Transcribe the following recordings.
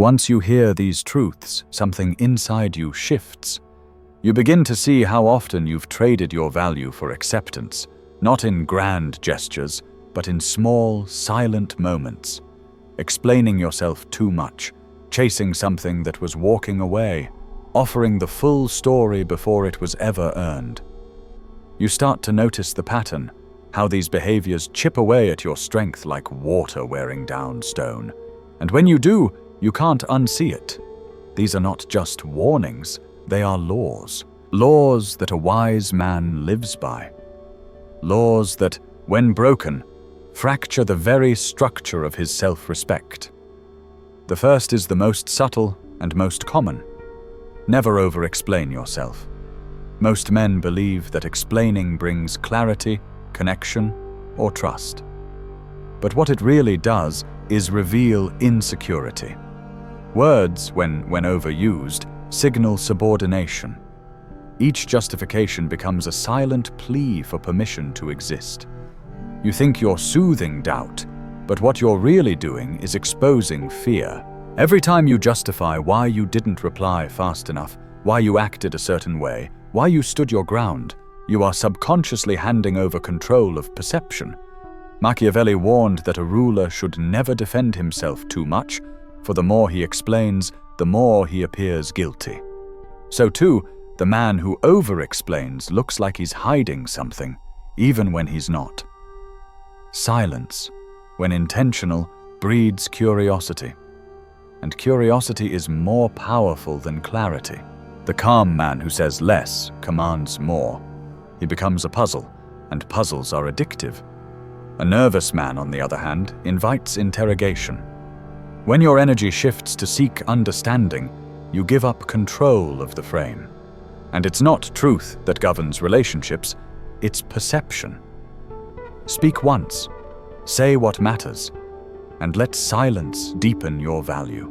Once you hear these truths, something inside you shifts. You begin to see how often you've traded your value for acceptance, not in grand gestures, but in small, silent moments. Explaining yourself too much, chasing something that was walking away, offering the full story before it was ever earned. You start to notice the pattern, how these behaviors chip away at your strength like water wearing down stone. And when you do, you can't unsee it. These are not just warnings, they are laws. Laws that a wise man lives by. Laws that, when broken, fracture the very structure of his self-respect. The first is the most subtle and most common. Never over-explain yourself. Most men believe that explaining brings clarity, connection, or trust. But what it really does is reveal insecurity. Words, when overused, signal subordination. Each justification becomes a silent plea for permission to exist. You think you're soothing doubt, but what you're really doing is exposing fear. Every time you justify why you didn't reply fast enough, why you acted a certain way, why you stood your ground, you are subconsciously handing over control of perception. Machiavelli warned that a ruler should never defend himself too much, for the more he explains, the more he appears guilty. So too, the man who over-explains looks like he's hiding something, even when he's not. Silence, when intentional, breeds curiosity. And curiosity is more powerful than clarity. The calm man who says less commands more. He becomes a puzzle, and puzzles are addictive. A nervous man, on the other hand, invites interrogation. When your energy shifts to seek understanding, you give up control of the frame. And it's not truth that governs relationships, it's perception. Speak once, say what matters, and let silence deepen your value.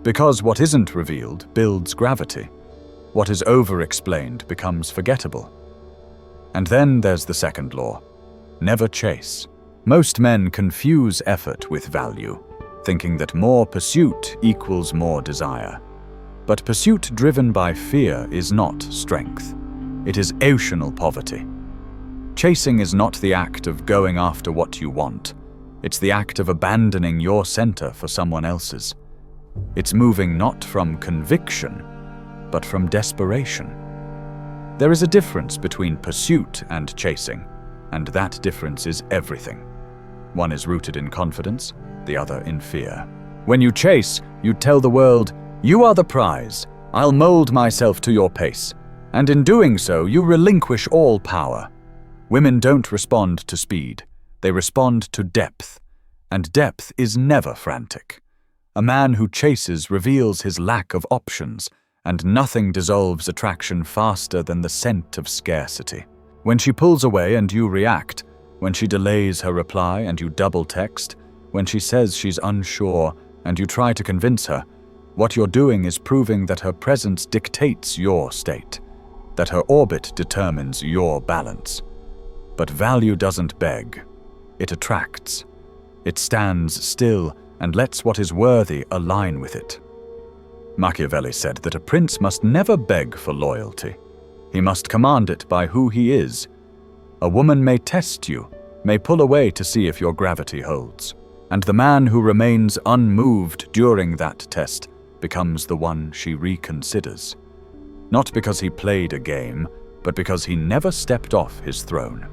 Because what isn't revealed builds gravity. What is over-explained becomes forgettable. And then there's the second law. Never chase. Most men confuse effort with value, thinking that more pursuit equals more desire. But pursuit driven by fear is not strength. It is emotional poverty. Chasing is not the act of going after what you want. It's the act of abandoning your center for someone else's. It's moving not from conviction, but from desperation. There is a difference between pursuit and chasing, and that difference is everything. One is rooted in confidence, the other in fear. When you chase, you tell the world, "You are the prize. I'll mold myself to your pace." And in doing so, you relinquish all power. Women don't respond to speed. They respond to depth. And depth is never frantic. A man who chases reveals his lack of options, and nothing dissolves attraction faster than the scent of scarcity. When she pulls away and you react, when she delays her reply and you double text, when she says she's unsure and you try to convince her, what you're doing is proving that her presence dictates your state, that her orbit determines your balance. But value doesn't beg. It attracts. It stands still and lets what is worthy align with it. Machiavelli said that a prince must never beg for loyalty. He must command it by who he is. A woman may test you, may pull away to see if your gravity holds. And the man who remains unmoved during that test becomes the one she reconsiders. Not because he played a game, but because he never stepped off his throne.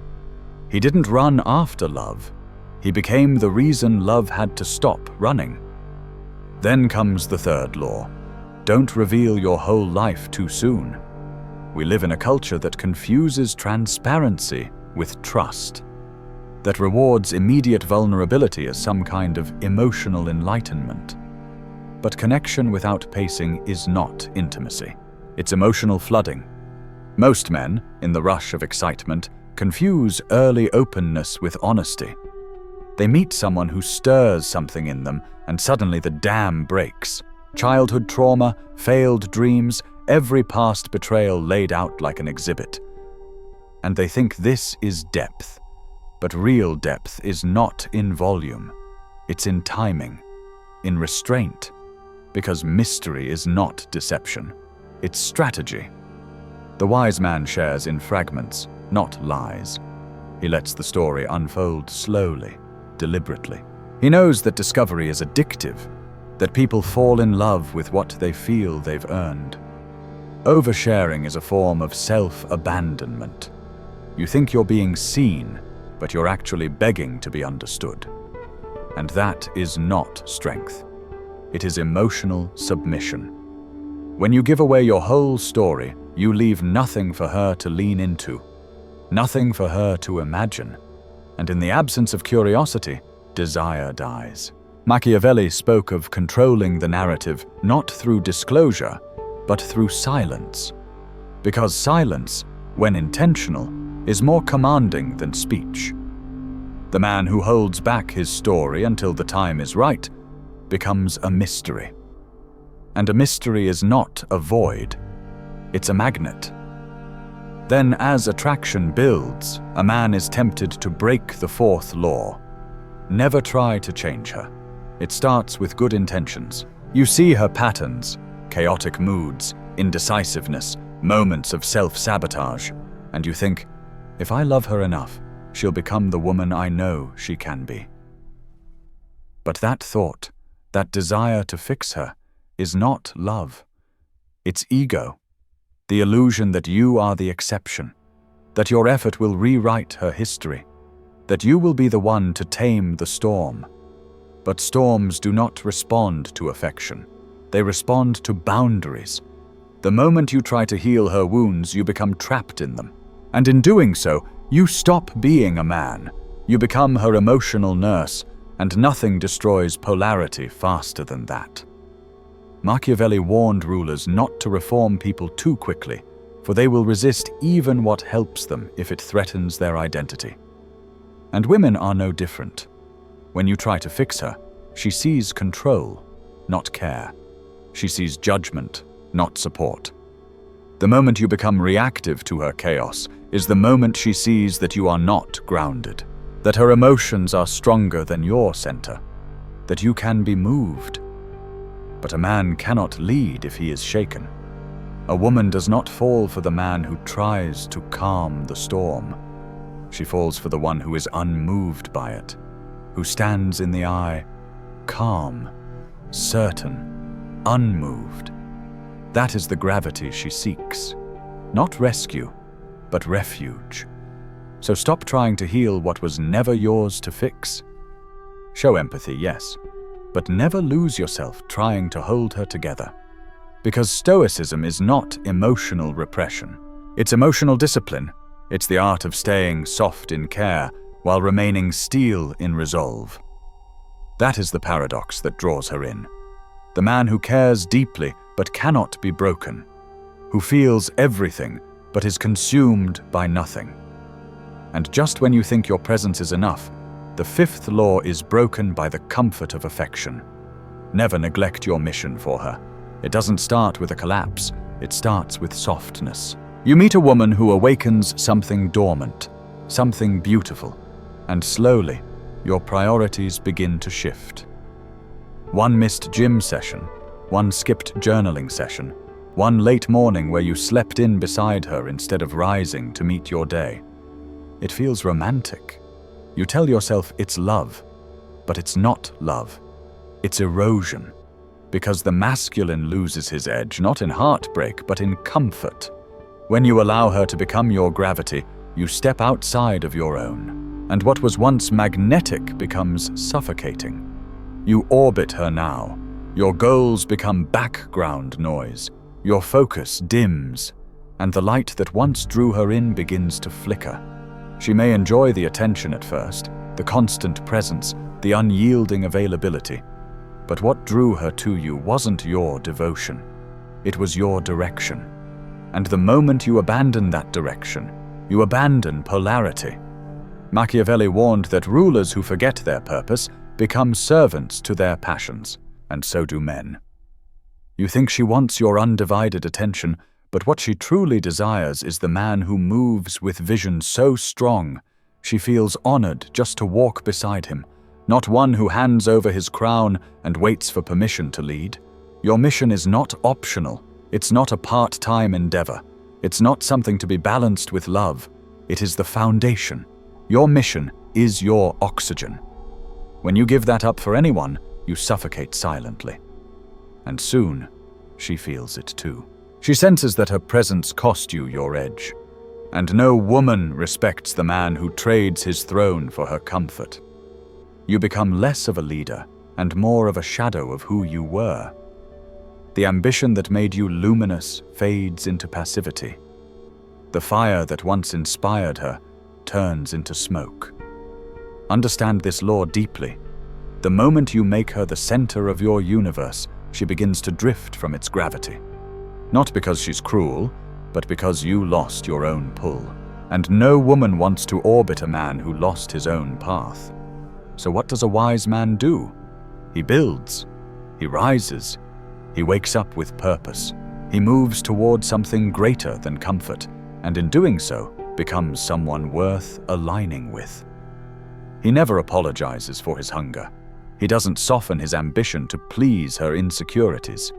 He didn't run after love. He became the reason love had to stop running. Then comes the third law. Don't reveal your whole life too soon. We live in a culture that confuses transparency with trust, that rewards immediate vulnerability as some kind of emotional enlightenment. But connection without pacing is not intimacy. It's emotional flooding. Most men, in the rush of excitement, confuse early openness with honesty. They meet someone who stirs something in them, and suddenly the dam breaks. Childhood trauma, failed dreams, every past betrayal laid out like an exhibit. And they think this is depth. But real depth is not in volume. It's in timing, in restraint, because mystery is not deception. It's strategy. The wise man shares in fragments, not lies. He lets the story unfold slowly, deliberately. He knows that discovery is addictive, that people fall in love with what they feel they've earned. Oversharing is a form of self-abandonment. You think you're being seen, but you're actually begging to be understood. And that is not strength. It is emotional submission. When you give away your whole story, you leave nothing for her to lean into, nothing for her to imagine. And in the absence of curiosity, desire dies. Machiavelli spoke of controlling the narrative not through disclosure, but through silence. Because silence, when intentional, is more commanding than speech. The man who holds back his story until the time is right becomes a mystery. And a mystery is not a void, it's a magnet. Then, as attraction builds, a man is tempted to break the fourth law. Never try to change her. It starts with good intentions. You see her patterns, chaotic moods, indecisiveness, moments of self-sabotage, and you think, if I love her enough, she'll become the woman I know she can be. But that thought, that desire to fix her, is not love. It's ego, the illusion that you are the exception, that your effort will rewrite her history, that you will be the one to tame the storm. But storms do not respond to affection. They respond to boundaries. The moment you try to heal her wounds, you become trapped in them. And in doing so, you stop being a man. You become her emotional nurse, and nothing destroys polarity faster than that. Machiavelli warned rulers not to reform people too quickly, for they will resist even what helps them if it threatens their identity. And women are no different. When you try to fix her, she sees control, not care. She sees judgment, not support. The moment you become reactive to her chaos is the moment she sees that you are not grounded, that her emotions are stronger than your center, that you can be moved. But a man cannot lead if he is shaken. A woman does not fall for the man who tries to calm the storm. She falls for the one who is unmoved by it, who stands in the eye, calm, certain, unmoved. That is the gravity she seeks. Not rescue, but refuge. So stop trying to heal what was never yours to fix. Show empathy, yes, but never lose yourself trying to hold her together. Because stoicism is not emotional repression. It's emotional discipline. It's the art of staying soft in care while remaining steel in resolve. That is the paradox that draws her in. The man who cares deeply but cannot be broken, who feels everything but is consumed by nothing. And just when you think your presence is enough, the fifth law is broken by the comfort of affection. Never neglect your mission for her. It doesn't start with a collapse, it starts with softness. You meet a woman who awakens something dormant, something beautiful, and slowly, your priorities begin to shift. One missed gym session, one skipped journaling session, one late morning where you slept in beside her instead of rising to meet your day. It feels romantic. You tell yourself it's love, but it's not love. It's erosion, because the masculine loses his edge not in heartbreak but in comfort. When you allow her to become your gravity, you step outside of your own, and what was once magnetic becomes suffocating. You orbit her now. Your goals become background noise. Your focus dims, and the light that once drew her in begins to flicker. She may enjoy the attention at first, the constant presence, the unyielding availability, but what drew her to you wasn't your devotion. It was your direction. And the moment you abandon that direction, you abandon polarity. Machiavelli warned that rulers who forget their purpose become servants to their passions, and so do men. You think she wants your undivided attention, but what she truly desires is the man who moves with vision so strong, she feels honored just to walk beside him, not one who hands over his crown and waits for permission to lead. Your mission is not optional. It's not a part-time endeavor. It's not something to be balanced with love. It is the foundation. Your mission is your oxygen. When you give that up for anyone, you suffocate silently. And soon, she feels it too. She senses that her presence cost you your edge. And no woman respects the man who trades his throne for her comfort. You become less of a leader and more of a shadow of who you were. The ambition that made you luminous fades into passivity. The fire that once inspired her turns into smoke. Understand this law deeply. The moment you make her the center of your universe, she begins to drift from its gravity. Not because she's cruel, but because you lost your own pull. And no woman wants to orbit a man who lost his own path. So what does a wise man do? He builds. He rises. He wakes up with purpose. He moves toward something greater than comfort, and in doing so, becomes someone worth aligning with. He never apologizes for his hunger. He doesn't soften his ambition to please her insecurities.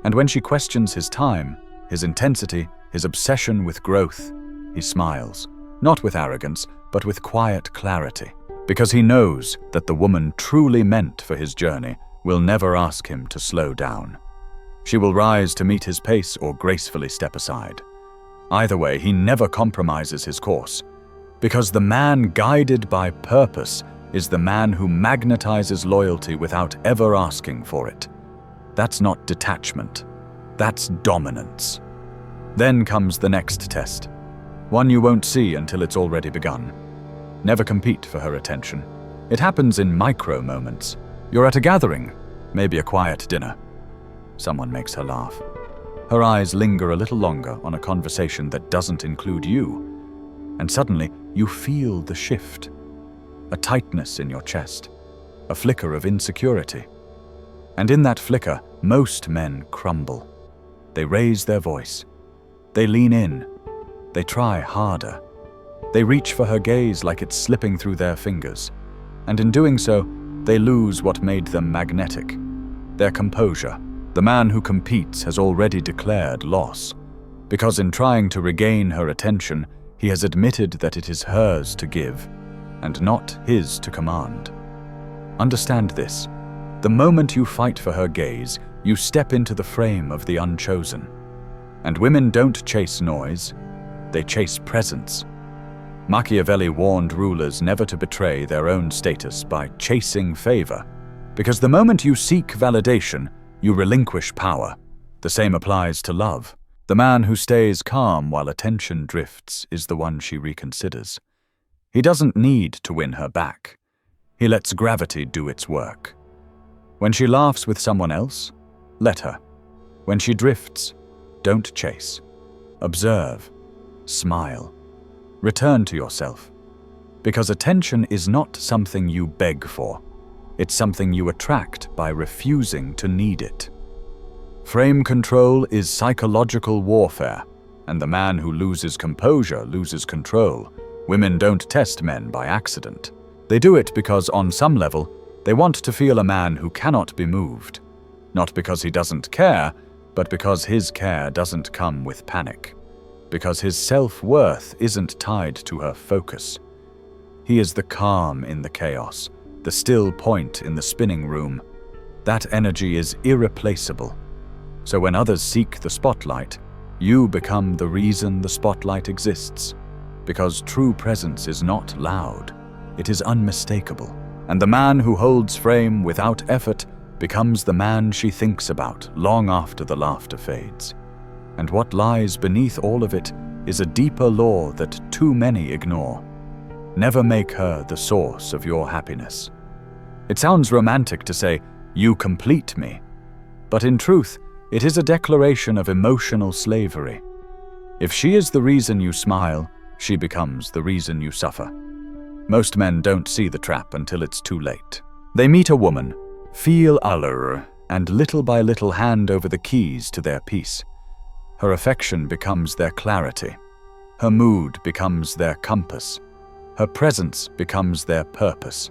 And when she questions his time, his intensity, his obsession with growth, he smiles, not with arrogance, but with quiet clarity, because he knows that the woman truly meant for his journey will never ask him to slow down. She will rise to meet his pace or gracefully step aside. Either way, he never compromises his course, because the man guided by purpose is the man who magnetizes loyalty without ever asking for it. That's not detachment. That's dominance. Then comes the next test, one you won't see until it's already begun. Never compete for her attention. It happens in micro moments. You're at a gathering, maybe a quiet dinner. Someone makes her laugh. Her eyes linger a little longer on a conversation that doesn't include you. And suddenly, you feel the shift. A tightness in your chest. A flicker of insecurity. And in that flicker, most men crumble. They raise their voice. They lean in. They try harder. They reach for her gaze like it's slipping through their fingers. And in doing so, they lose what made them magnetic. Their composure. The man who competes has already declared loss. Because in trying to regain her attention, he has admitted that it is hers to give, and not his to command. Understand this. The moment you fight for her gaze, you step into the frame of the unchosen. And women don't chase noise, they chase presence. Machiavelli warned rulers never to betray their own status by chasing favor, because the moment you seek validation, you relinquish power. The same applies to love. The man who stays calm while attention drifts is the one she reconsiders. He doesn't need to win her back. He lets gravity do its work. When she laughs with someone else, let her. When she drifts, don't chase. Observe. Smile. Return to yourself. Because attention is not something you beg for. It's something you attract by refusing to need it. Frame control is psychological warfare, and the man who loses composure loses control. Women don't test men by accident. They do it because, on some level, they want to feel a man who cannot be moved. Not because he doesn't care, but because his care doesn't come with panic. Because his self-worth isn't tied to her focus. He is the calm in the chaos, the still point in the spinning room. That energy is irreplaceable. So when others seek the spotlight, you become the reason the spotlight exists. Because true presence is not loud, it is unmistakable. And the man who holds frame without effort becomes the man she thinks about long after the laughter fades. And what lies beneath all of it is a deeper law that too many ignore. Never make her the source of your happiness. It sounds romantic to say, "You complete me." But in truth, it is a declaration of emotional slavery. If she is the reason you smile, she becomes the reason you suffer. Most men don't see the trap until it's too late. They meet a woman, feel allure, and little by little hand over the keys to their peace. Her affection becomes their clarity. Her mood becomes their compass. Her presence becomes their purpose.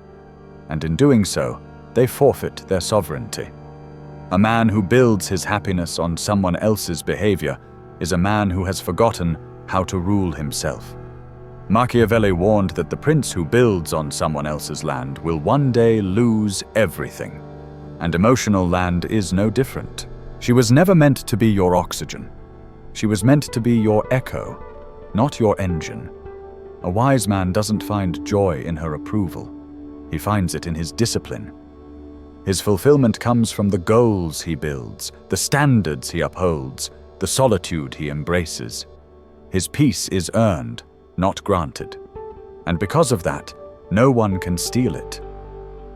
And in doing so, they forfeit their sovereignty. A man who builds his happiness on someone else's behavior is a man who has forgotten how to rule himself. Machiavelli warned that the prince who builds on someone else's land will one day lose everything. And emotional land is no different. She was never meant to be your oxygen. She was meant to be your echo, not your engine. A wise man doesn't find joy in her approval. He finds it in his discipline. His fulfillment comes from the goals he builds, the standards he upholds, the solitude he embraces. His peace is earned, not granted. And because of that, no one can steal it.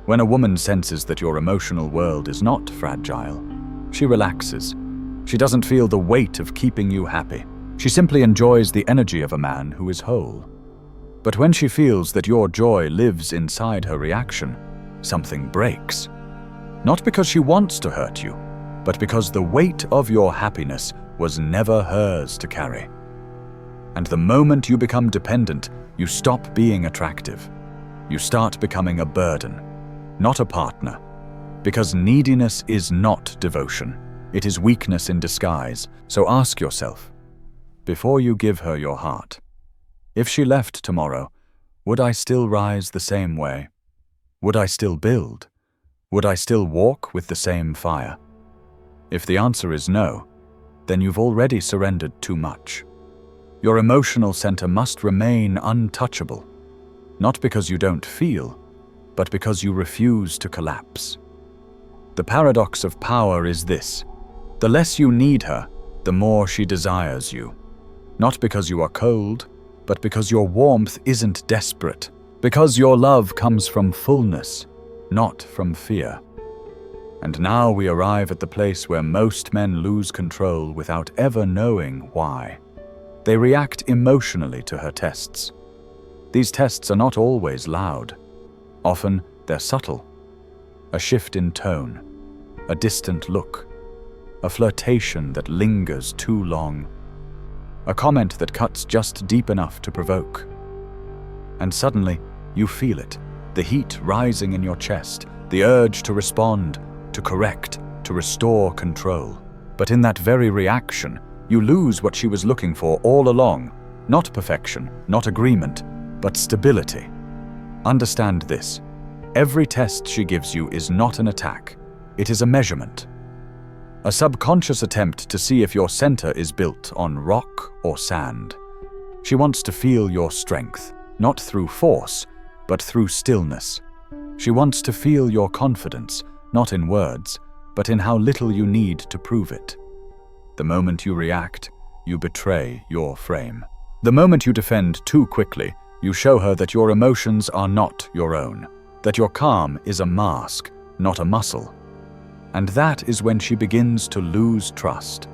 When a woman senses that your emotional world is not fragile, she relaxes. She doesn't feel the weight of keeping you happy. She simply enjoys the energy of a man who is whole. But when she feels that your joy lives inside her reaction, something breaks. Not because she wants to hurt you, but because the weight of your happiness was never hers to carry. And the moment you become dependent, you stop being attractive. You start becoming a burden, not a partner. Because neediness is not devotion. It is weakness in disguise. So ask yourself, before you give her your heart, if she left tomorrow, would I still rise the same way? Would I still build? Would I still walk with the same fire? If the answer is no, then you've already surrendered too much. Your emotional center must remain untouchable, not because you don't feel, but because you refuse to collapse. The paradox of power is this: the less you need her, the more she desires you. Not because you are cold, but because your warmth isn't desperate, because your love comes from fullness, not from fear. And now we arrive at the place where most men lose control without ever knowing why. They react emotionally to her tests. These tests are not always loud. Often they're subtle. A shift in tone, a distant look, a flirtation that lingers too long, a comment that cuts just deep enough to provoke. And suddenly, you feel it, the heat rising in your chest, the urge to respond, to correct, to restore control. But in that very reaction, you lose what she was looking for all along. Not perfection, not agreement, but stability. Understand this: every test she gives you is not an attack. It is a measurement. A subconscious attempt to see if your center is built on rock or sand. She wants to feel your strength, not through force, but through stillness. She wants to feel your confidence, not in words, but in how little you need to prove it. The moment you react, you betray your frame. The moment you defend too quickly, you show her that your emotions are not your own, that your calm is a mask, not a muscle. And that is when she begins to lose trust,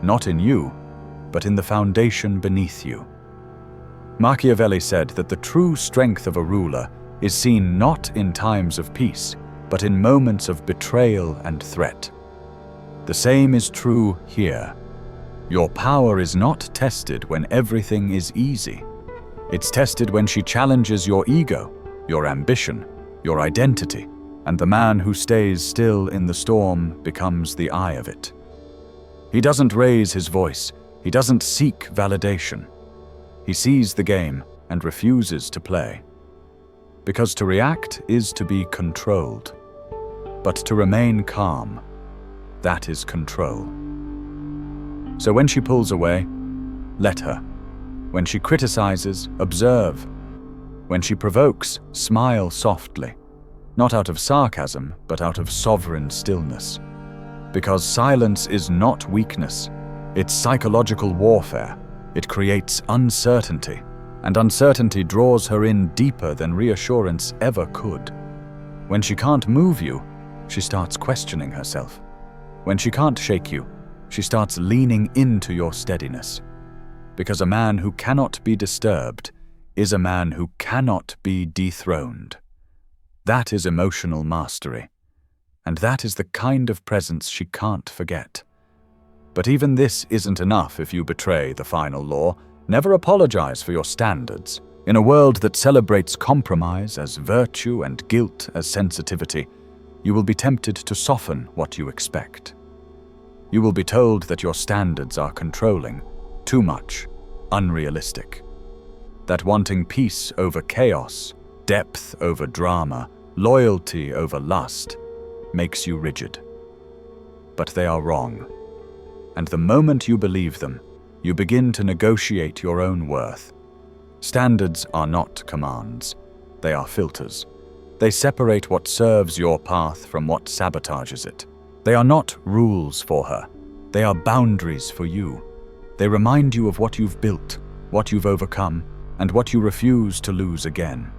not in you, but in the foundation beneath you. Machiavelli said that the true strength of a ruler is seen not in times of peace, but in moments of betrayal and threat. The same is true here. Your power is not tested when everything is easy. It's tested when she challenges your ego, your ambition, your identity, and the man who stays still in the storm becomes the eye of it. He doesn't raise his voice. He doesn't seek validation. He sees the game and refuses to play. Because to react is to be controlled. But to remain calm, that is control. So when she pulls away, let her. When she criticizes, observe. When she provokes, smile softly. Not out of sarcasm, but out of sovereign stillness. Because silence is not weakness. It's psychological warfare. It creates uncertainty, and uncertainty draws her in deeper than reassurance ever could. When she can't move you, she starts questioning herself. When she can't shake you, she starts leaning into your steadiness. Because a man who cannot be disturbed is a man who cannot be dethroned. That is emotional mastery, and that is the kind of presence she can't forget. But even this isn't enough if you betray the final law. Never apologize for your standards. In a world that celebrates compromise as virtue and guilt as sensitivity, you will be tempted to soften what you expect. You will be told that your standards are controlling, too much, unrealistic. That wanting peace over chaos, depth over drama, loyalty over lust, makes you rigid. But they are wrong. And the moment you believe them, you begin to negotiate your own worth. Standards are not commands. They are filters. They separate what serves your path from what sabotages it. They are not rules for her. They are boundaries for you. They remind you of what you've built, what you've overcome, and what you refuse to lose again.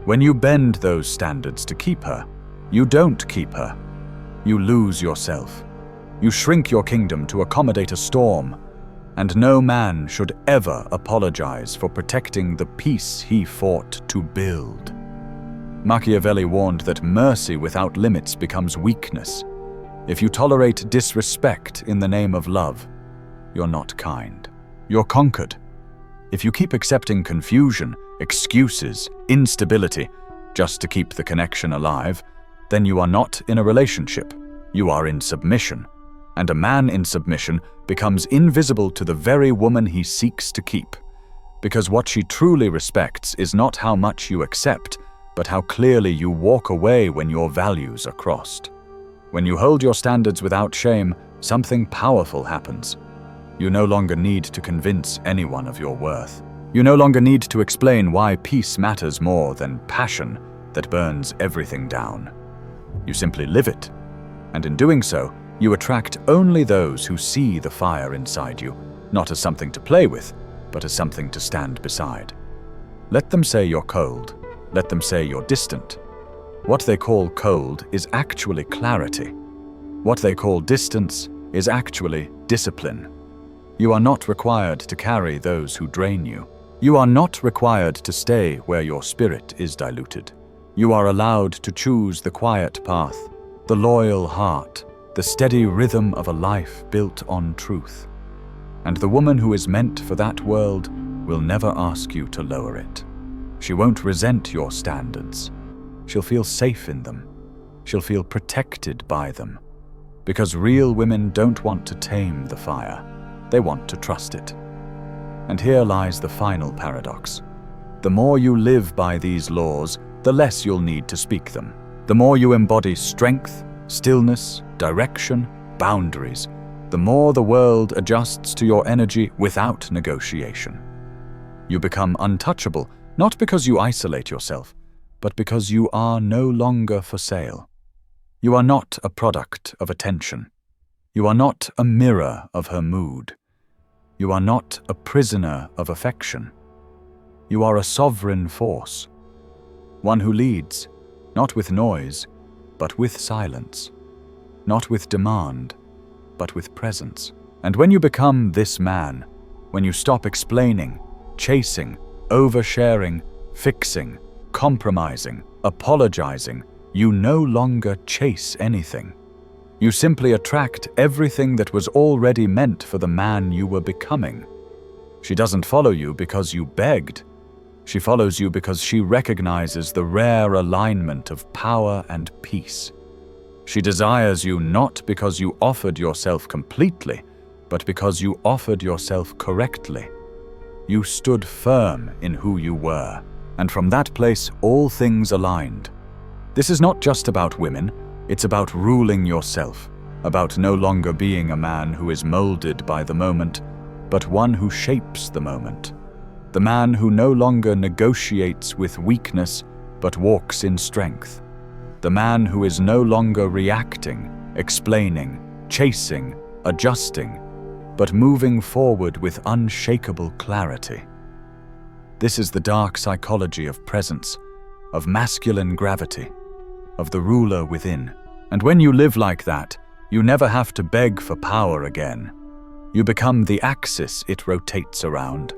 When you bend those standards to keep her, you don't keep her. You lose yourself. You shrink your kingdom to accommodate a storm, and no man should ever apologize for protecting the peace he fought to build. Machiavelli warned that mercy without limits becomes weakness. If you tolerate disrespect in the name of love, you're not kind. You're conquered. If you keep accepting confusion, excuses, instability, just to keep the connection alive, then you are not in a relationship. You are in submission. And a man in submission becomes invisible to the very woman he seeks to keep. Because what she truly respects is not how much you accept, but how clearly you walk away when your values are crossed. When you hold your standards without shame, something powerful happens. You no longer need to convince anyone of your worth. You no longer need to explain why peace matters more than passion that burns everything down. You simply live it. And in doing so, you attract only those who see the fire inside you, not as something to play with, but as something to stand beside. Let them say you're cold. Let them say you're distant. What they call cold is actually clarity. What they call distance is actually discipline. You are not required to carry those who drain you. You are not required to stay where your spirit is diluted. You are allowed to choose the quiet path, the loyal heart, the steady rhythm of a life built on truth. And the woman who is meant for that world will never ask you to lower it. She won't resent your standards. She'll feel safe in them. She'll feel protected by them. Because real women don't want to tame the fire. They want to trust it. And here lies the final paradox. The more you live by these laws, the less you'll need to speak them. The more you embody strength, stillness, direction, boundaries, the more the world adjusts to your energy without negotiation. You become untouchable, not because you isolate yourself, but because you are no longer for sale. You are not a product of attention. You are not a mirror of her mood. You are not a prisoner of affection. You are a sovereign force, one who leads, not with noise, but with silence, not with demand, but with presence. And when you become this man, when you stop explaining, chasing, oversharing, fixing, compromising, apologizing, you no longer chase anything. You simply attract everything that was already meant for the man you were becoming. She doesn't follow you because you begged. She follows you because she recognizes the rare alignment of power and peace. She desires you not because you offered yourself completely, but because you offered yourself correctly. You stood firm in who you were, and from that place all things aligned. This is not just about women, it's about ruling yourself, about no longer being a man who is molded by the moment, but one who shapes the moment. The man who no longer negotiates with weakness, but walks in strength. The man who is no longer reacting, explaining, chasing, adjusting, but moving forward with unshakable clarity. This is the dark psychology of presence, of masculine gravity, of the ruler within. And when you live like that, you never have to beg for power again. You become the axis it rotates around.